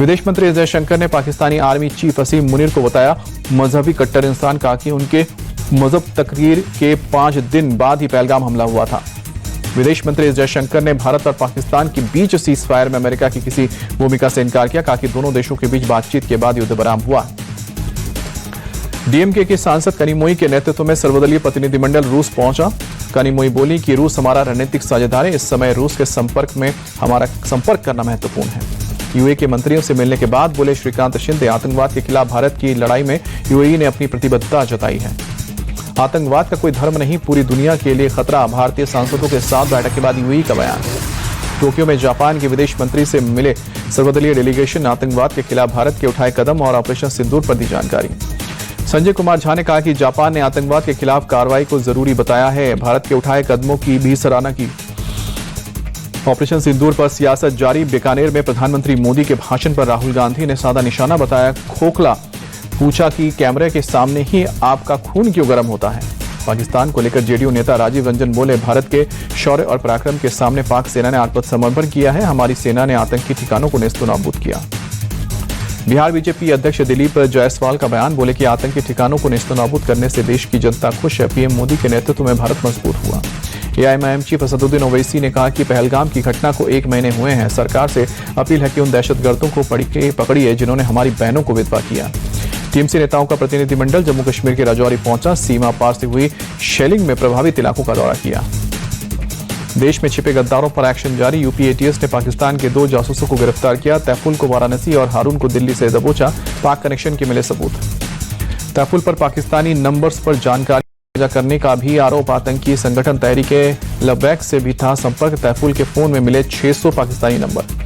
विदेश मंत्री एस जयशंकर ने पाकिस्तानी आर्मी चीफ असीम मुनीर को बताया मजहबी कट्टर इंसान। कहा कि उनके मजहब तकरीर के 5 दिन बाद ही पहलगाम हमला हुआ था। विदेश मंत्री एस जयशंकर ने भारत और पाकिस्तान के बीच सीज फायर में अमेरिका की किसी भूमिका से इनकार किया। कहा कि दोनों देशों के बीच बातचीत के बाद युद्ध विराम हुआ। डीएमके के सांसद कनिमोई के नेतृत्व में सर्वदलीय प्रतिनिधिमंडल रूस पहुंचा। कनिमोई बोली कि रूस हमारा रणनीतिक साझेदार है। इस समय रूस के हमारा संपर्क करना महत्वपूर्ण है। यूएई के मंत्रियों से मिलने के बाद बोले श्रीकांत शिंदे, आतंकवाद के खिलाफ भारत की लड़ाई में यूएई ने अपनी प्रतिबद्धता जताई है। आतंकवाद का कोई धर्म नहीं, पूरी दुनिया के लिए खतरा। भारतीय सांसदों के साथ बैठक के बाद यूएई का बयान। टोक्यो में जापान के विदेश मंत्री से मिले सर्वदलीय डेलीगेशन। आतंकवाद के खिलाफ भारत के उठाए कदम और ऑपरेशन सिंदूर पर दी जानकारी। संजय कुमार झा ने कहा कि जापान ने आतंकवाद के खिलाफ कार्रवाई को जरूरी बताया है। भारत के उठाए कदमों की भी सराहना की। ऑपरेशन सिंदूर पर सियासत जारी। बीकानेर में प्रधानमंत्री मोदी के भाषण पर राहुल गांधी ने सादा निशाना बताया खोखला। पूछा कि कैमरे के सामने ही आपका खून क्यों गर्म होता है। पाकिस्तान को लेकर जेडीयू नेता राजीव रंजन बोले भारत के शौर्य और पराक्रम के सामने पाक सेना ने आत्मसमर्पण किया है। हमारी सेना ने आतंकी ठिकानों को नेस्तनाबूद किया। बिहार बीजेपी अध्यक्ष दिलीप जायसवाल का बयान। बोले कि आतंकी ठिकानों को नेस्तनाबूद करने से देश की जनता खुश है। पीएम मोदी के नेतृत्व में भारत मजबूत हुआ। एआईएमआईएम चीफ असदुद्दीन ओवैसी ने कहा कि पहलगाम की घटना को 1 महीने हुए हैं। सरकार से अपील है कि उन दहशतगर्दों को पकड़िए जिन्होंने हमारी बहनों को विधवा किया। टीएमसी नेताओं का प्रतिनिधिमंडल जम्मू कश्मीर के राजौरी पहुंचा। सीमा पार से हुई शेलिंग में प्रभावित इलाकों का दौरा किया। देश में छिपे गद्दारों पर एक्शन जारी। यूपी एटीएस ने पाकिस्तान के 2 जासूसों को गिरफ्तार किया। तैफुल को वाराणसी और हारून को दिल्ली से दबोचा। पाक कनेक्शन के मिले सबूत। तैफुल पर पाकिस्तानी नंबर्स पर जानकारी साझा करने का भी आरोप। आतंकी संगठन तहरीके लबैक से भी था संपर्क। तैफुल के फोन में मिले 600 पाकिस्तानी नंबर।